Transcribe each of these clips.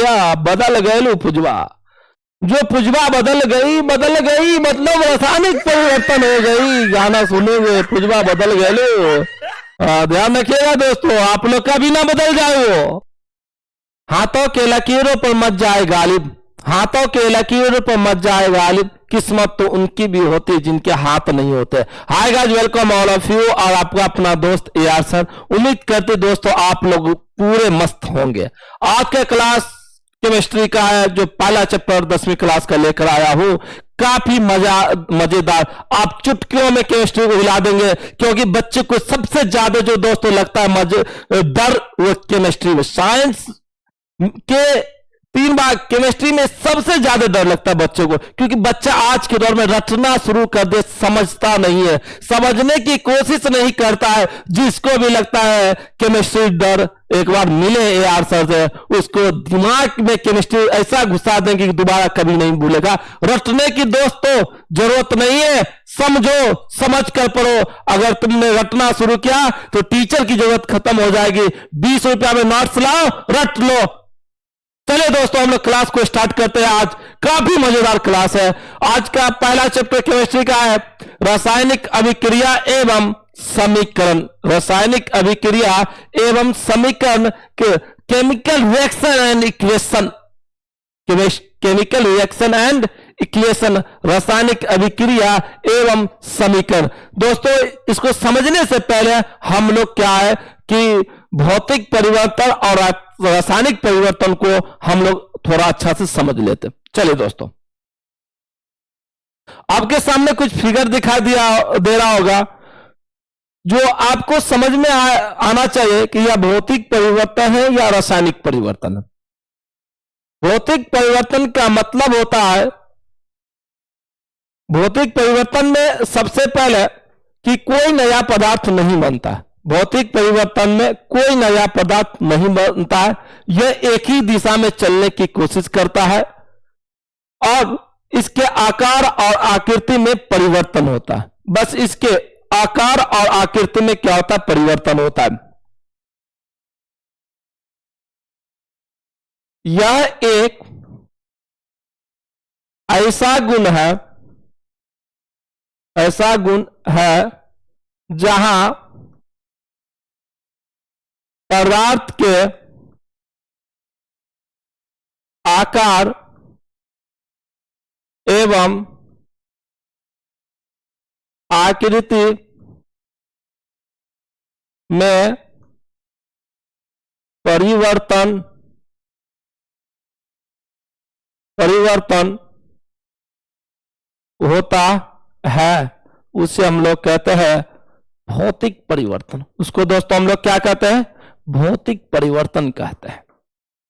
या बदल गए पुजवा। जो पुजवा बदल गई मतलब रासायनिक परिवर्तन हो गई। गाना सुनेंगे पुजवा बदल गए। ध्यान रखिएगा दोस्तों, आप लोग का भी ना बदल जाए वो। हाथों के लकीरों पर मत जाए गालिब, हाथों के लकीरों पर मत जाए गालिब, किस्मत तो उनकी भी होती जिनके हाथ नहीं होते। Hi guys, welcome all of you, और आपका अपना दोस्त एआर सर। उम्मीद करते दोस्तों आप लोग पूरे मस्त होंगे। आज का क्लास केमिस्ट्री का है, जो पहला चैप्टर 10वीं क्लास का लेकर आया हूं। काफी मजेदार, आप चुटकियों में केमिस्ट्री को हिला देंगे, क्योंकि बच्चे को सबसे ज्यादा जो दोस्तों लगता है डर वो केमिस्ट्री में। साइंस के 3 भाग, केमिस्ट्री में सबसे ज्यादा डर लगता है बच्चों को, क्योंकि बच्चा आज के दौर में रटना शुरू कर दे, समझता नहीं है, समझने की कोशिश नहीं करता है। जिसको भी लगता है केमिस्ट्री डर, एक बार मिले एआर सर से, उसको दिमाग में केमिस्ट्री ऐसा घुसा देंगे कि दोबारा कभी नहीं भूलेगा। रटने की दोस्तों जरूरत नहीं है, समझो, समझ कर पढ़ो। अगर तुमने रटना शुरू किया तो टीचर की जरूरत खत्म हो जाएगी। 20 रुपया में नोट्स लाओ, रट लो। चलिए दोस्तों, हम लोग क्लास को स्टार्ट करते हैं। आज काफी मजेदार क्लास है। आज का पहला चैप्टर केमिस्ट्री का है रासायनिक अभिक्रिया एवं समीकरण। रासायनिक अभिक्रिया एवं समीकरण, chemical reaction and equation, chemical reaction and equation, रासायनिक अभिक्रिया एवं समीकरण। दोस्तों इसको समझने से पहले हम लोग क्या है कि भौतिक परिवर्तन और रासायनिक परिवर्तन को हम लोग थोड़ा अच्छा से समझ लेते। चलिए दोस्तों, आपके सामने कुछ फिगर दिखाई दे रहा होगा, जो आपको समझ में आना चाहिए कि यह भौतिक परिवर्तन है या रासायनिक परिवर्तन है। भौतिक परिवर्तन का मतलब होता है, भौतिक परिवर्तन में सबसे पहले कि कोई नया पदार्थ नहीं बनता है। भौतिक परिवर्तन में कोई नया पदार्थ नहीं बनता है, यह एक ही दिशा में चलने की कोशिश करता है और इसके आकार और आकृति में परिवर्तन होता है। बस इसके आकार और आकृति में क्या होता है, परिवर्तन होता है। यह एक ऐसा गुण है जहां पदार्थ के आकार एवं आकृति में परिवर्तन होता है, उसे हम लोग कहते हैं भौतिक परिवर्तन। उसको दोस्तों हम लोग क्या कहते हैं, भौतिक परिवर्तन कहते हैं।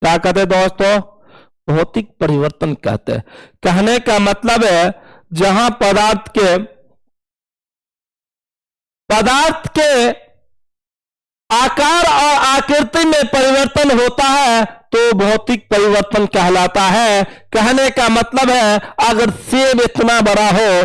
क्या कहते हैं दोस्तों, भौतिक परिवर्तन कहते हैं। कहने का मतलब है जहां पदार्थ के आकार और आकृति में परिवर्तन होता है तो भौतिक परिवर्तन कहलाता है। कहने का मतलब है अगर सेब इतना बड़ा हो,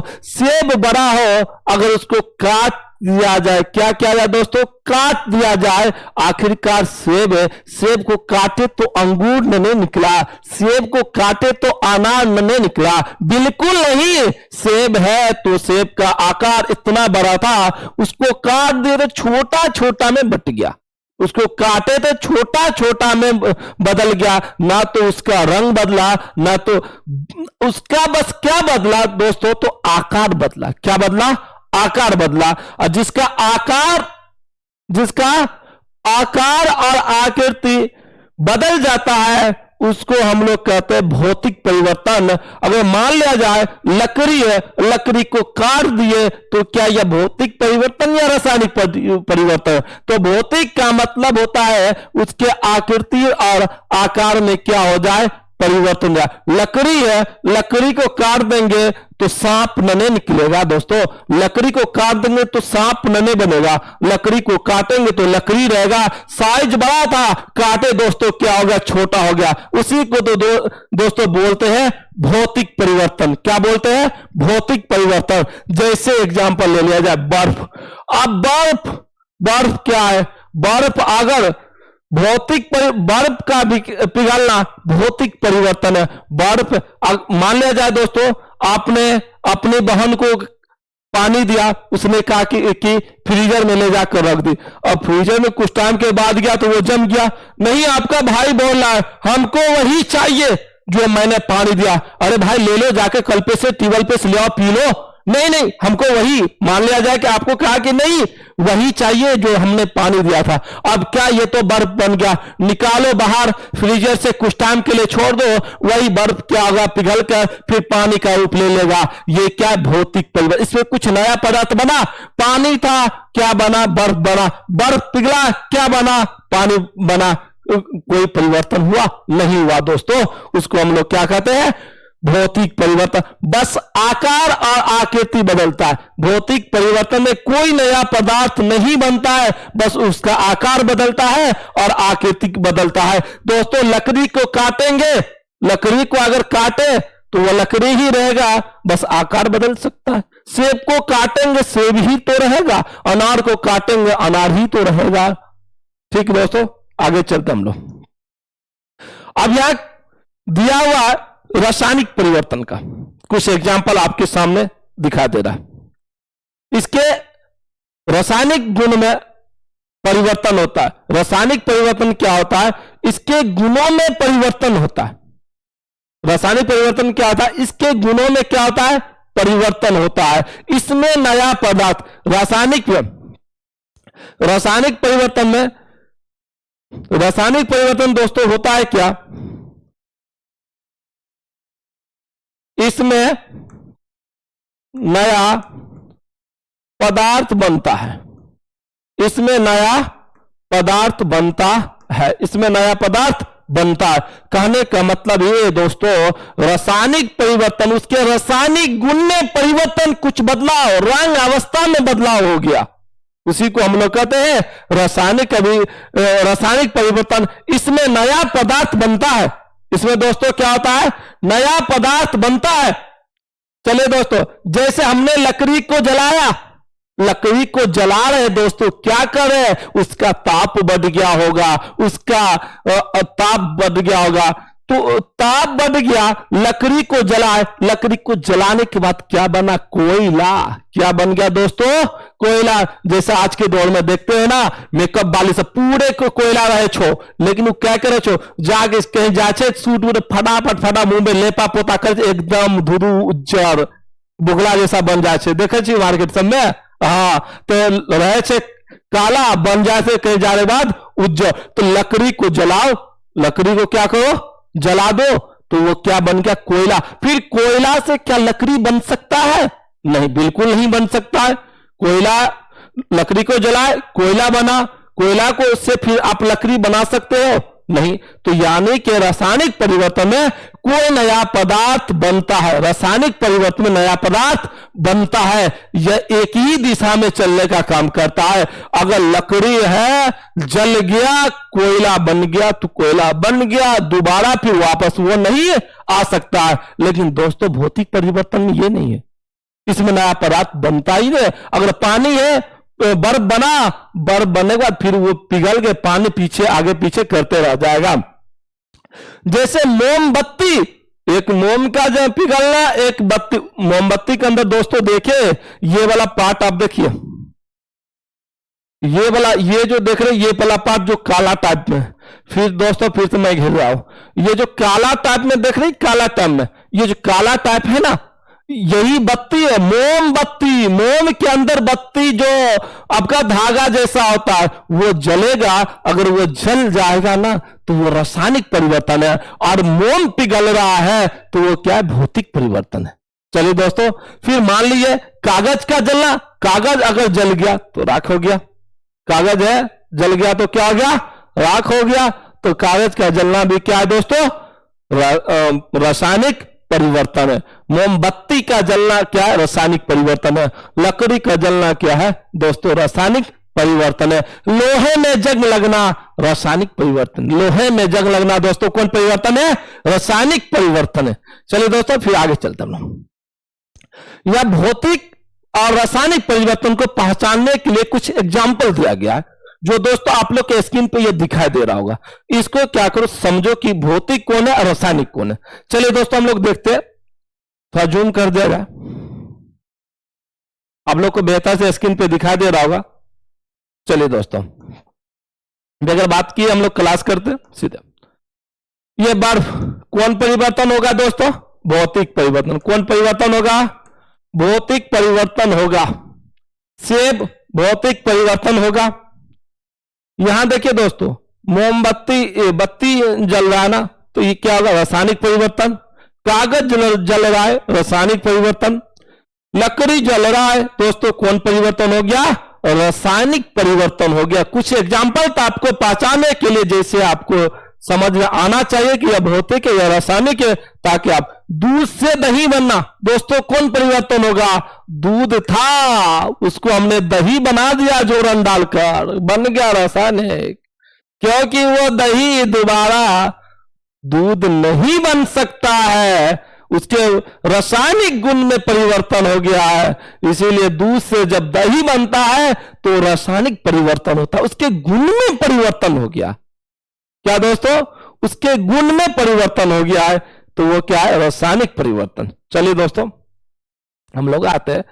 अगर उसको काट दिया जाए, क्या किया जाए दोस्तों, काट दिया जाए, आखिरकार सेब है, सेब को काटे तो अंगूर नहीं निकला, सेब को काटे तो अनार नहीं निकला, बिल्कुल नहीं। सेब है तो सेब का आकार इतना बड़ा था, उसको काट दिए तो छोटा छोटा में बट गया, उसको काटे तो छोटा छोटा में बदल गया। ना तो उसका रंग बदला, ना तो उसका बस क्या बदला दोस्तों, तो आकार बदला। क्या बदला, आकार बदला। और जिसका आकार और आकृति बदल जाता है उसको हम लोग कहते हैं भौतिक परिवर्तन। अगर मान लिया जाए लकड़ी है, लकड़ी को काट दिए तो क्या यह भौतिक परिवर्तन या रासायनिक परिवर्तन? तो भौतिक का मतलब होता है उसके आकृति और आकार में क्या हो जाए, परिवर्तन। लकड़ी है, लकड़ी को काट देंगे तो सांप नने निकलेगा दोस्तों, लकड़ी को काट देंगे तो सांप नने बनेगा, लकड़ी को काटेंगे तो लकड़ी रहेगा। साइज बड़ा था, काटे दोस्तों क्या हो गया, छोटा हो गया। उसी को तो दोस्तों बोलते हैं भौतिक परिवर्तन। क्या बोलते हैं, भौतिक परिवर्तन। जैसे एग्जांपल ले लिया जाए बर्फ। अब बर्फ क्या है, बर्फ अगर बर्फ का पिघलना भौतिक परिवर्तन है। बर्फ, मान लिया जाए दोस्तों, आपने अपनी बहन को पानी दिया, उसने कहा कि फ्रीजर में ले जाकर रख दी, और फ्रीजर में कुछ टाइम के बाद गया तो वो जम गया। नहीं, आपका भाई बोल रहा है हमको वही चाहिए जो मैंने पानी दिया। अरे भाई ले लो, जाके कल पे से ट्यूबवेल पे से ले आओ, पी लो। नहीं नहीं, हमको वही, मान लिया जाए कि आपको कहा कि नहीं वही चाहिए जो हमने पानी दिया था। अब क्या ये तो बर्फ बन गया, निकालो बाहर फ्रीजर से, कुछ टाइम के लिए छोड़ दो, वही बर्फ क्या होगा, पिघल कर फिर पानी का रूप ले लेगा। ये क्या भौतिक परिवर्तन, इसमें कुछ नया पदार्थ बना, पानी था क्या बना, बर्फ बना, बर्फ पिघला क्या बना, पानी बना। कोई परिवर्तन हुआ नहीं हुआ दोस्तों, उसको हम लोग क्या कहते हैं, भौतिक परिवर्तन। बस आकार और आकृति बदलता है। भौतिक परिवर्तन में कोई नया पदार्थ नहीं बनता है, बस उसका आकार बदलता है और आकृति बदलता है। दोस्तों लकड़ी को काटेंगे, लकड़ी को अगर काटे तो वह लकड़ी ही रहेगा, बस आकार बदल सकता है। सेब को काटेंगे सेब ही तो रहेगा, अनार को काटेंगे अनार ही तो रहेगा। ठीक दोस्तों, आगे चलते हम लोग। अब यहां दिया हुआ रासायनिक परिवर्तन का कुछ एग्जाम्पल आपके सामने दिखा दे रहा है। इसके रासायनिक गुण में परिवर्तन होता है। रासायनिक परिवर्तन क्या होता है, इसके गुणों में परिवर्तन होता है। रासायनिक परिवर्तन क्या होता है, इसके गुणों में क्या होता है, परिवर्तन होता है। इसमें नया पदार्थ, रासायनिक परिवर्तन में, रासायनिक परिवर्तन दोस्तों होता है क्या, इसमें नया पदार्थ बनता है, इसमें नया पदार्थ बनता है, इसमें नया पदार्थ बनता है। कहने का मतलब ये दोस्तों, रासायनिक परिवर्तन, उसके रासायनिक गुण में परिवर्तन, कुछ बदलाव, रंग अवस्था में बदलाव हो गया, उसी को हम लोग कहते हैं रासायनिक परिवर्तन। इसमें नया पदार्थ बनता है, इसमें दोस्तों क्या होता है, नया पदार्थ बनता है। चलिए दोस्तों, जैसे हमने लकड़ी को जलाया, लकड़ी को जला रहे दोस्तों, क्या कर रहे हैं, उसका ताप बढ़ गया होगा, उसका ताप बढ़ गया होगा, तो ताप बढ़ गया, लकड़ी को जलाए, लकड़ी को जलाने के बाद क्या बना, कोयला। क्या बन गया दोस्तों, कोयला। जैसे आज के दौर में देखते हैं ना, मेकअप वाले सब पूरे को कोयला रहे छो, लेकिन वो क्या करे छो, जाके कहीं जाचे सूट वूट फटाफट मुंह में लेपा पोता कर एकदम धुरु उज्जर बुगला जैसा बन जाए, देखे छी मार्केट सब में। हाँ, तो रहे छे काला, बन जाए कहीं जाने बाद उज्जर। तो लकड़ी को जलाओ, लकड़ी को क्या करो, जला दो, तो वो क्या बन गया, कोयला। फिर कोयला से क्या लकड़ी बन सकता है, नहीं, बिल्कुल नहीं बन सकता है। कोयला, लकड़ी को जलाए कोयला बना, कोयला को उससे फिर आप लकड़ी बना सकते हो, नहीं। तो यानी कि रासायनिक परिवर्तन में कोई नया पदार्थ बनता है, रासायनिक परिवर्तन में नया पदार्थ बनता है। यह एक ही दिशा में चलने का काम करता है। अगर लकड़ी है, जल गया, कोयला बन गया, तो कोयला बन गया, दोबारा फिर वापस वो नहीं आ सकता है। लेकिन दोस्तों भौतिक परिवर्तन में ये नहीं है, इसमें नया पदार्थ बनता ही नहीं। अगर पानी है, बर्फ बना, बर्फ बनने के बाद फिर वो पिघल के पानी पीछे आगे पीछे करते रह जाएगा। जैसे मोमबत्ती, एक मोम का जो पिघलना, एक बत्ती, मोमबत्ती के अंदर दोस्तों देखिए, ये वाला पार्ट आप देखिए, ये वाला, ये जो देख रहे ये वाला पार्ट जो काला टाइप में, फिर दोस्तों फिर से मैं घेर रहा हूं, ये जो काला टाइप में देख रहे, काला टाइप में, ये जो काला टाइप है ना, यही बत्ती है, मोमबत्ती। मोम के अंदर बत्ती जो आपका धागा जैसा होता है वो जलेगा, अगर वो जल जाएगा ना तो वो रासायनिक परिवर्तन है, और मोम पिघल रहा है तो वो क्या है, भौतिक परिवर्तन है। चलिए दोस्तों, फिर मान लीजिए कागज का जलना, कागज अगर जल गया तो राख हो गया, कागज है जल गया तो क्या हो गया, राख हो गया। तो कागज का जलना भी क्या है दोस्तों, रासायनिक परिवर्तन है। मोमबत्ती का जलना क्या है, रासायनिक परिवर्तन है। लकड़ी का जलना क्या है दोस्तों, रासायनिक परिवर्तन है। लोहे में जंग लगना रासायनिक परिवर्तन, लोहे में जंग लगना दोस्तों कौन परिवर्तन है, रासायनिक परिवर्तन है। चलिए दोस्तों फिर आगे चलते हैं। यह भौतिक और रासायनिक परिवर्तन को पहचानने के लिए कुछ एग्जाम्पल दिया गया है। जो दोस्तों आप लोग के स्क्रीन पे ये दिखाई दे रहा होगा, इसको क्या करो, समझो कि भौतिक कौन है और रासायनिक कौन है। चलिए दोस्तों हम लोग देखते हैं, थोड़ा जूम कर दिया जाए, आप लोग को बेहतर से स्क्रीन पे दिखाई दे रहा होगा। चलिए दोस्तों, अगर बात की हम लोग क्लास करते हैं सीधे, ये बर्फ कौन परिवर्तन होगा दोस्तों? भौतिक परिवर्तन। कौन परिवर्तन होगा? भौतिक परिवर्तन होगा। सेब भौतिक परिवर्तन होगा। यहां देखिए दोस्तों, मोमबत्ती बत्ती जल रहा है ना, तो ये क्या होगा? रासायनिक परिवर्तन। कागज जल रहा है, रासायनिक परिवर्तन। लकड़ी जल रहा है दोस्तों, कौन परिवर्तन हो गया? रासायनिक परिवर्तन हो गया। कुछ एग्जाम्पल तो आपको पहचानने के लिए जैसे आपको समझ में आना चाहिए कि यह भौतिक है या रासायनिक है, ताकि आप दूध से दही बनना दोस्तों, कौन परिवर्तन होगा? दूध था, उसको हमने दही बना दिया जोरन डालकर, बन गया रासायनिक। क्योंकि वो दही दोबारा दूध नहीं बन सकता है, उसके रासायनिक गुण में परिवर्तन हो गया है। इसीलिए दूध से जब दही बनता है तो रासायनिक परिवर्तन होता है, उसके गुण में परिवर्तन हो गया। क्या दोस्तों? उसके गुण में परिवर्तन हो गया है, तो वो क्या है? रासायनिक परिवर्तन। चलिए दोस्तों हम लोग आते हैं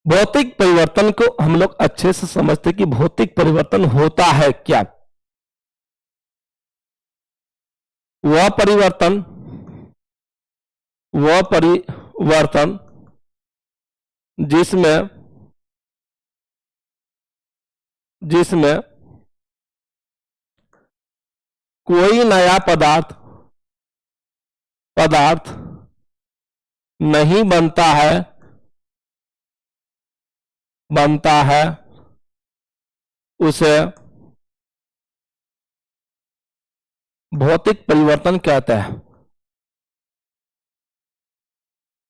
भौतिक परिवर्तन को, हम लोग अच्छे से समझते कि भौतिक परिवर्तन होता है क्या। वह परिवर्तन जिसमें कोई नया पदार्थ नहीं बनता है उसे भौतिक परिवर्तन कहते हैं।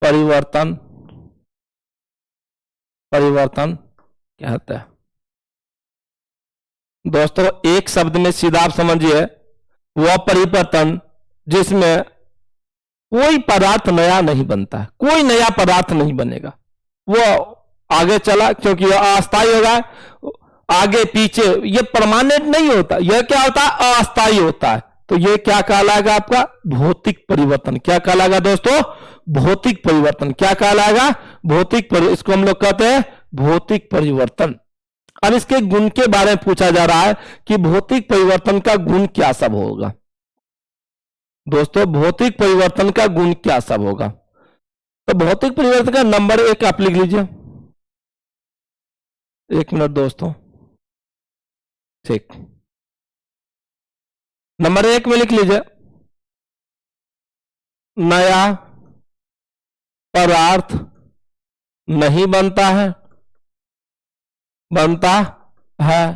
परिवर्तन कहते हैं दोस्तों। एक शब्द में सीधा आप समझिए, वह परिवर्तन जिसमें कोई पदार्थ नया नहीं बनता है, कोई नया पदार्थ नहीं बनेगा, वो आगे चला, क्योंकि यह अस्थायी होगा, आगे पीछे, ये परमानेंट नहीं होता, यह क्या होता है? अस्थायी होता है। तो ये क्या कहलाएगा? आपका भौतिक परिवर्तन। क्या कहलाएगा दोस्तों? भौतिक परिवर्तन। क्या कहलाएगा? भौतिक परिवर्तन। इसको हम लोग कहते हैं भौतिक परिवर्तन। अब इसके गुण के बारे में पूछा जा रहा है कि भौतिक परिवर्तन का गुण क्या सब होगा दोस्तों? भौतिक परिवर्तन का गुण क्या सब होगा? तो भौतिक परिवर्तन का नंबर 1 आप लिख लीजिए। 1 मिनट दोस्तों, ठीक। नंबर 1 में लिख लीजिए, नया पदार्थ नहीं बनता है,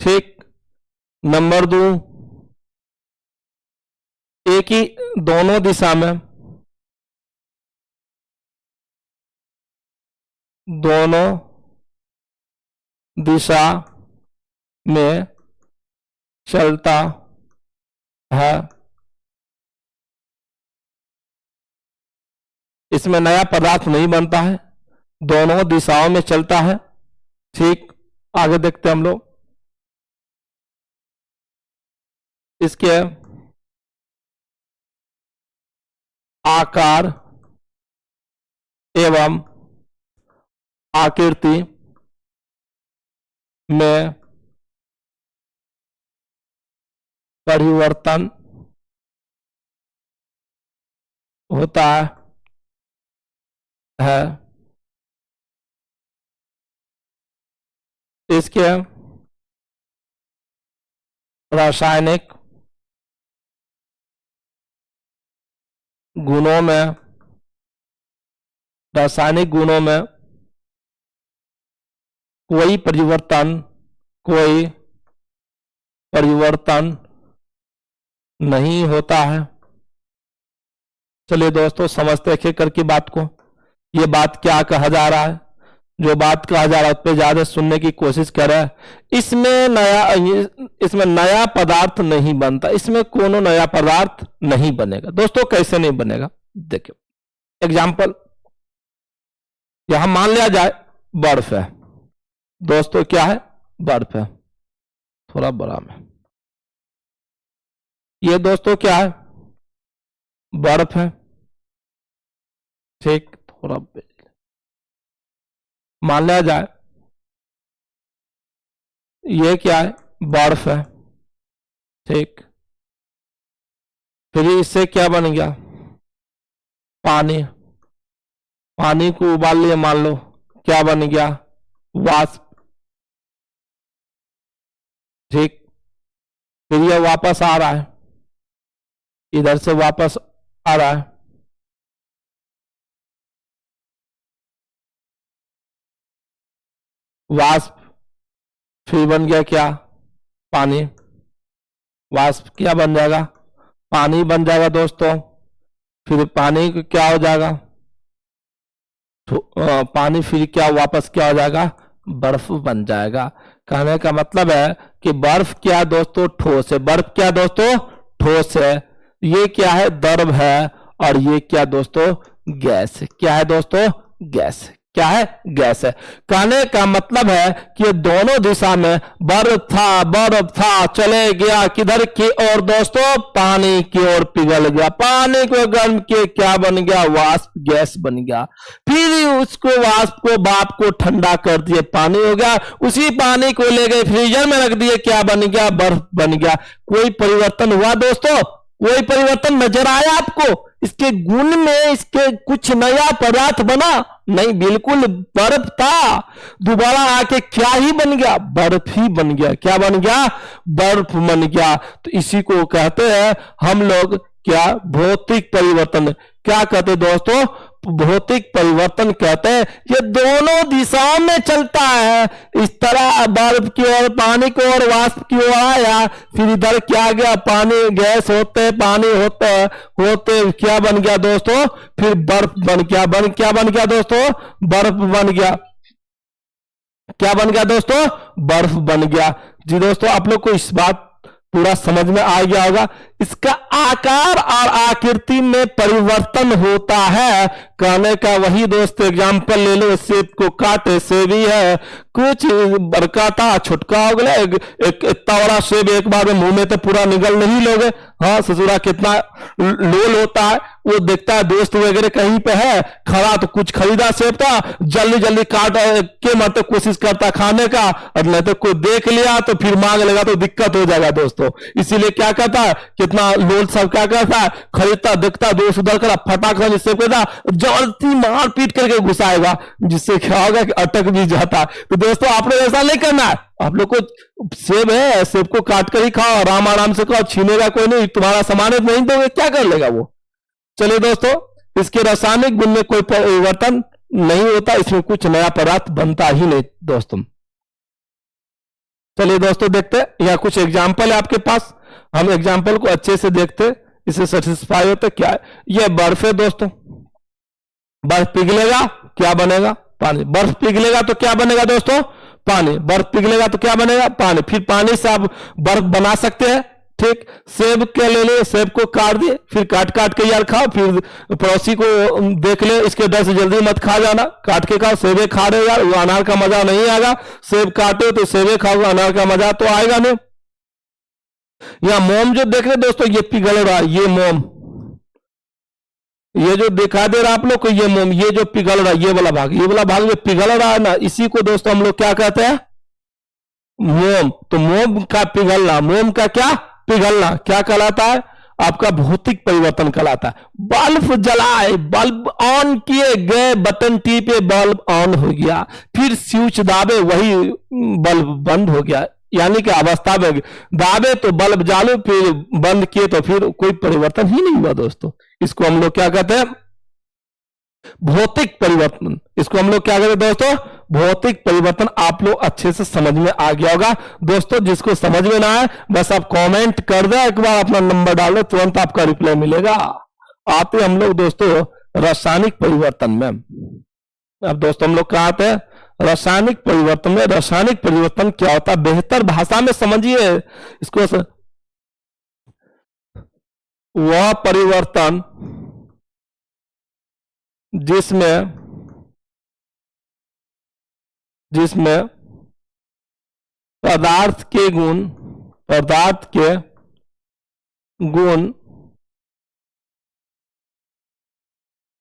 ठीक। नंबर 2, एक ही दोनों दिशा में चलता है। इसमें नया पदार्थ नहीं बनता है, दोनों दिशाओं में चलता है, ठीक। आगे देखते हैं हम लोग। इसके आकार एवं आकृति में परिवर्तन होता है। इसके रासायनिक गुणों में कोई परिवर्तन नहीं होता है। चलिए दोस्तों समझते हैं एक करके बात को। ये बात क्या कहा जा रहा है? जो बात कहा जा रहा है उस पर ज्यादा सुनने की कोशिश कर रहा है। इसमें नया पदार्थ नहीं बनता, इसमें कोनो नया पदार्थ नहीं बनेगा। दोस्तों कैसे नहीं बनेगा? देखिए एग्जाम्पल, यहां मान लिया जाए बर्फ है दोस्तों। क्या है? बर्फ है। थोड़ा बड़ा में। ये दोस्तों क्या है? बर्फ है, ठीक। थोड़ा मान लिया जाए ये क्या है? बर्फ है, ठीक। फिर इससे क्या बन गया? पानी। पानी को उबाल लिए, मान लो क्या बन गया? वाष्प, ठीक। फिर ये वापस आ रहा है, इधर से वापस आ रहा है, वाष्प। फिर बन गया क्या? पानी। वाष्प क्या बन जाएगा? पानी बन जाएगा दोस्तों। फिर पानी क्या हो जाएगा? पानी फिर क्या वापस क्या हो जाएगा? बर्फ बन जाएगा। कहने का मतलब है कि बर्फ क्या दोस्तों? ठोस है। बर्फ क्या दोस्तों? ठोस है। ये क्या है? द्रव है। और ये क्या दोस्तों? गैस। क्या है दोस्तों? गैस। क्या है? गैस है। कहने का मतलब है कि दोनों दिशा में बर्फ था, चले गया किधर की ओर दोस्तों? पानी की ओर पिघल गया। पानी को गर्म किए, क्या बन गया? वाष्प, गैस बन गया। फिर उसको वाष्प को भाप को ठंडा कर दिए, पानी हो गया। उसी पानी को ले गए फ्रीजर में रख दिए, क्या बन गया? बर्फ बन गया। कोई परिवर्तन हुआ दोस्तों? कोई परिवर्तन नजर आया आपको? इसके गुण में इसके कुछ नया पदार्थ बना? नहीं, बिल्कुल बर्फ था, दोबारा आके क्या ही बन गया? बर्फ ही बन गया। क्या बन गया? बर्फ बन गया। तो इसी को कहते हैं हम लोग क्या? भौतिक परिवर्तन। क्या कहते हैं दोस्तों? भौतिक परिवर्तन कहते हैं। ये दोनों दिशाओं में चलता है। इस तरह बर्फ की ओर, पानी की ओर, वाष्प की ओर आया, फिर इधर क्या गया? पानी, गैस होते, पानी होते होते क्या बन गया दोस्तों? फिर बर्फ बन गया। क्या बन गया दोस्तों? बर्फ बन गया। क्या बन गया दोस्तों? बर्फ बन गया। जी दोस्तों, आप लोग को इस बात पूरा समझ में आ गया होगा। इसका आकार और आकृति में परिवर्तन होता है। कहने का वही दोस्त एग्जाम्पल ले लो, सेब को काटे, सेब ही है, कुछ बड़का था, छुटका हो गया। एक इतना बड़ा सेब एक बार में मुंह में तो पूरा निगल नहीं लोगे। हाँ ससुरा, कितना लोल होता है। वो देखता है दोस्त वगैरह कहीं पे है खड़ा, तो कुछ खरीदा सेब था, जल्दी जल्दी काट के मतलब कोशिश करता खाने का, और नहीं तो कोई देख लिया तो फिर मांग लेगा तो दिक्कत हो जाएगा दोस्तों। इसीलिए क्या कहता है, कितना लोल सब क्या करता है, खरीदता, देखता, दोस्त उधर करा, फटाक से सेब कहता जबरदस्ती मार पीट करके घुसाएगा, जिससे क्या होगा कि अटक भी जाता है। तो दोस्तों आप लोग ऐसा नहीं करना है। आप लोग को सेब है, सेब को काट कर ही खाओ, आराम आराम से खाओ, छीनेगा कोई नहीं, तुम्हारा सामान है नहीं दोगे, क्या कर लेगा वो। चलिए दोस्तों, इसके रासायनिक गुण में कोई परिवर्तन नहीं होता, इसमें कुछ नया पदार्थ बनता ही नहीं दोस्तों। चलिए दोस्तों, देखते हैं यहाँ कुछ एग्जाम्पल है आपके पास, हम एग्जाम्पल को अच्छे से देखते, इससे सेटिस्फाई होते। क्या है? ये बर्फ है दोस्तों। बर्फ पिघलेगा, क्या बनेगा? पानी। बर्फ पिघलेगा तो क्या बनेगा दोस्तों? पानी। बर्फ पिघलेगा तो क्या बनेगा? पानी। फिर पानी से आप बर्फ बना सकते हैं, ठीक। सेब के ले ले, सेब को काट दिए, फिर काट काट के यार खाओ, फिर पड़ोसी को देख ले, इसके डर से जल्दी मत खा जाना, काट के खाओ। सेबे खा रहे हो यार, वो अनार का मजा नहीं आएगा। सेब काटो तो सेबे खाओ, अनार का मजा तो आएगा नहीं। यहाँ मोम जो देख रहे दोस्तों, ये पिघल रहा है, ये मोम, ये जो दिखा दे रहा आप लोग को, ये मोम, ये जो पिघल रहा है, ये वाला भाग, ये वाला भाग जो पिघल रहा है ना, इसी को दोस्तों हम लोग क्या कहते हैं? मोम। तो मोम का पिघलना, मोम का क्या? पिघलना क्या कहलाता है? आपका भौतिक परिवर्तन कहलाता है। बल्ब जलाए, बल्ब ऑन किए गए, बटन टीपे, बल्ब ऑन हो गया, फिर स्विच दाबे, वही बल्ब बंद हो गया। यानी कि अवस्था में दाबे तो बल्ब चालू, फिर बंद किए तो फिर कोई परिवर्तन ही नहीं हुआ दोस्तों। इसको हम लोग क्या कहते हैं? भौतिक परिवर्तन। इसको हम लोग क्या कहते हैं दोस्तों? भौतिक परिवर्तन। आप लोग अच्छे से समझ में आ गया होगा दोस्तों। जिसको समझ में ना आए बस आप कमेंट कर दे, एक बार अपना नंबर डाल दो, तुरंत आपका रिप्लाई मिलेगा। आते हम लोग दोस्तों रासायनिक परिवर्तन में। अब दोस्तों हम लोग कहा आते हैं रासायनिक परिवर्तन में। रासायनिक परिवर्तन क्या होता है, बेहतर भाषा में समझिए इसको। वह परिवर्तन जिसमें पदार्थ के गुण, पदार्थ के गुण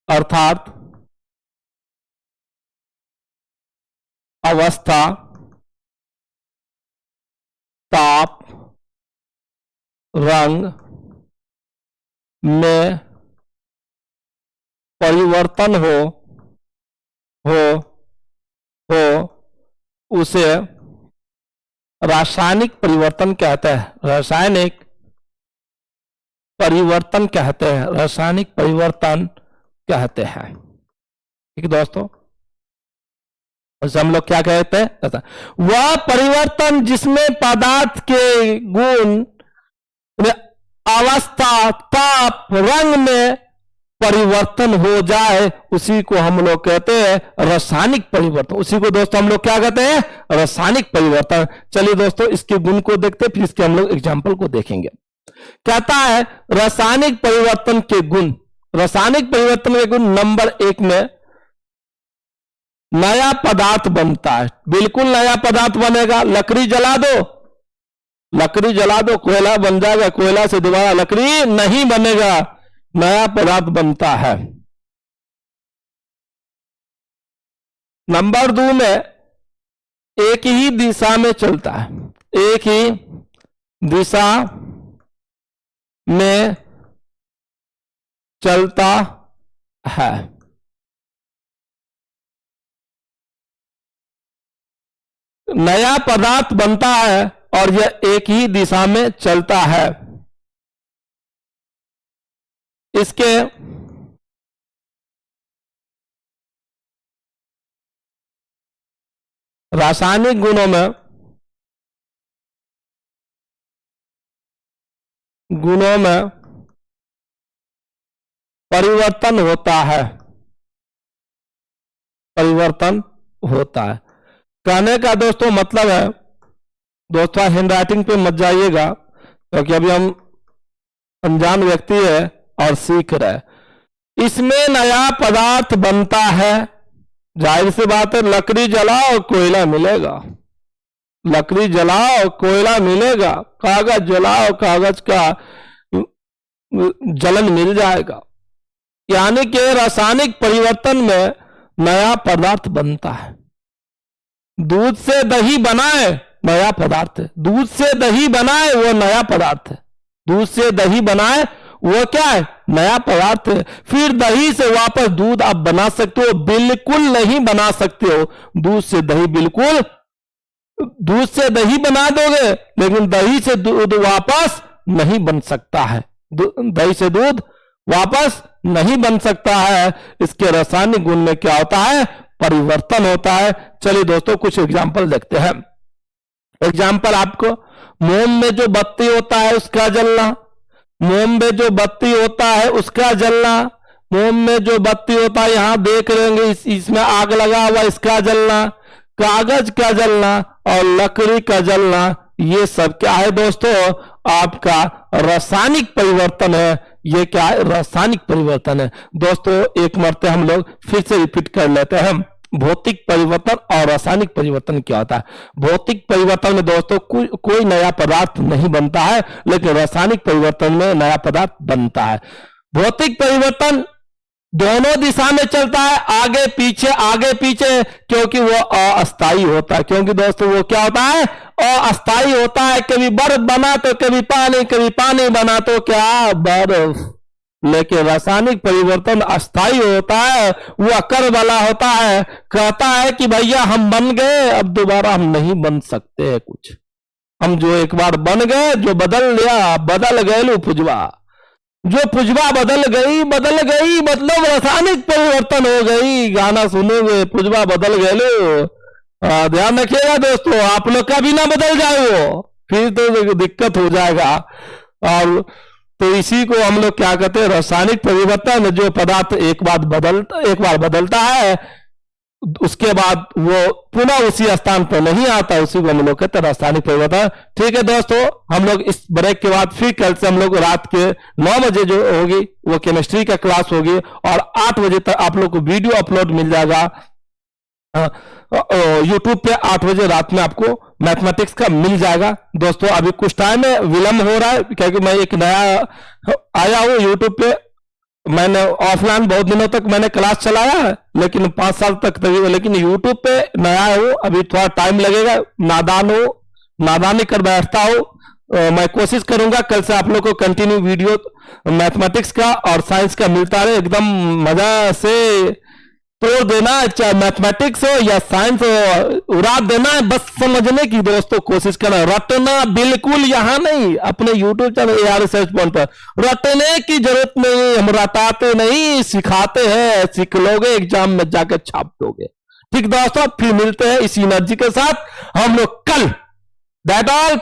अर्थात अवस्था, ताप, रंग में परिवर्तन हो उसे रासायनिक परिवर्तन कहते हैं। रासायनिक परिवर्तन कहते हैं, रासायनिक परिवर्तन कहते हैं। ठीक दोस्तों, उसे हम लोग क्या कहते हैं? वह परिवर्तन जिसमें पदार्थ के गुण, अवस्था, ताप, रंग में परिवर्तन हो जाए उसी को हम लोग कहते हैं रासायनिक परिवर्तन। उसी को दोस्तों हम लोग क्या कहते हैं? रासायनिक परिवर्तन। चलिए दोस्तों इसके गुण को देखते, फिर इसके हम लोग एग्जाम्पल को देखेंगे। कहता है रासायनिक परिवर्तन के गुण। रासायनिक परिवर्तन के गुण नंबर 1 में नया पदार्थ बनता है। बिल्कुल नया पदार्थ बनेगा। लकड़ी जला दो, लकड़ी जला दो, कोयला बन जाएगा, कोयला से दोबारा लकड़ी नहीं बनेगा, नया पदार्थ बनता है। नंबर 2 में एक ही दिशा में चलता है, एक ही दिशा में चलता है। नया पदार्थ बनता है और यह एक ही दिशा में चलता है। इसके रासायनिक गुणों में परिवर्तन होता है, परिवर्तन होता है। कहने का दोस्तों मतलब है, दोस्तों हैंडराइटिंग पे मत जाइएगा क्योंकि अभी हम अनजान व्यक्ति है और सीख रहे। इसमें नया पदार्थ बनता है, जाहिर सी बात है, लकड़ी जलाओ कोयला मिलेगा, लकड़ी जलाओ कोयला मिलेगा, कागज जलाओ कागज का जलन मिल जाएगा। यानी कि रासायनिक परिवर्तन में नया पदार्थ बनता है। दूध से दही बनाए नया पदार्थ है, दूध से दही बनाए वो नया पदार्थ है, दूध से दही बनाए वो क्या है? नया पदार्थ है। फिर दही से वापस दूध आप बना सकते हो? बिल्कुल नहीं बना सकते हो। दूध से दही बिल्कुल, दूध से दही बना दोगे लेकिन दही से दूध वापस नहीं बन सकता है, दही से दूध वापस नहीं बन सकता है। इसके रासायनिक गुण में क्या होता है? परिवर्तन होता है। चलिए दोस्तों कुछ एग्जाम्पल देखते हैं। एग्जाम्पल आपको, मोम में जो बत्ती होता है उसका जलना, मोम में जो बत्ती होता है उसका जलना, मोम में जो बत्ती होता है यहां देख लेंगे इसमें आग लगा हुआ, इसका जलना, कागज का जलना और लकड़ी का जलना, ये सब क्या है दोस्तों? आपका रासायनिक परिवर्तन है। ये क्या है? रासायनिक परिवर्तन है। दोस्तों एक मरते हम लोग फिर से रिपीट कर लेते हैं, भौतिक परिवर्तन और रासायनिक परिवर्तन क्या होता है। भौतिक परिवर्तन में दोस्तों कोई नया पदार्थ नहीं बनता है, लेकिन रासायनिक परिवर्तन में नया पदार्थ बनता है। भौतिक परिवर्तन दोनों दिशा में चलता है, आगे पीछे, क्योंकि वो अस्थायी होता है। क्योंकि दोस्तों वो क्या होता है? अस्थायी होता है। कभी बर्फ बना तो कभी पानी बना तो क्या? बर्फ। लेकिन रासायनिक परिवर्तन अस्थायी होता है, वो अकर वाला होता है। कहता है कि भैया हम बन गए, अब दोबारा हम नहीं बन सकते हैं कुछ। हम जो एक बार बन गए, जो बदल लिया, बदल गए पुजवा, जो पुजवा बदल गई मतलब रासायनिक परिवर्तन हो गई। गाना सुनोगे पुजवा बदल गए, ध्यान रखिएगा दोस्तों, आप लोग का भी ना बदल जाए वो, फिर तो दिक्कत हो जाएगा। और तो इसी को हम लोग क्या कहते हैं? रासायनिक परिवर्तन। जो पदार्थ एक बार बदलता है उसके बाद वो पुनः उसी स्थान पर नहीं आता, उसी को हम लोग कहते हैं रासायनिक परिवर्तन। ठीक है दोस्तों, हम लोग इस ब्रेक के बाद फिर कल से हम लोग रात के 9 बजे जो होगी वो केमिस्ट्री का क्लास होगी और 8 बजे तक आप लोग को वीडियो अपलोड मिल जाएगा यूट्यूब पे 8 बजे रात में आपको मैथमेटिक्स का मिल जाएगा। दोस्तों अभी कुछ टाइम में विलम्ब हो रहा है क्योंकि मैं एक नया आया हूँ यूट्यूब पे। मैंने ऑफलाइन बहुत दिनों तक मैंने क्लास चलाया है, लेकिन 5 साल तक लेकिन यूट्यूब पे नया हूँ, अभी थोड़ा टाइम लगेगा। नादान हो, नादानी कर बैठता हूँ। मैं कोशिश करूंगा कल से आप लोग को कंटिन्यू वीडियो मैथमेटिक्स का और साइंस का मिलता रहे, एकदम मजा से तोड़ देना, चाहे मैथमेटिक्स हो या साइंस हो, उड़ा देना है, बस समझने की दोस्तों कोशिश करना। रटना बिल्कुल यहाँ नहीं, अपने YouTube channel AR research point पर रटने की जरूरत नहीं। हम रटाते नहीं, सिखाते हैं, सीख लोगे, एग्जाम में जाकर छाप दोगे। ठीक दोस्तों, फिर मिलते हैं इसी एनर्जी के साथ हम लोग कल। That all.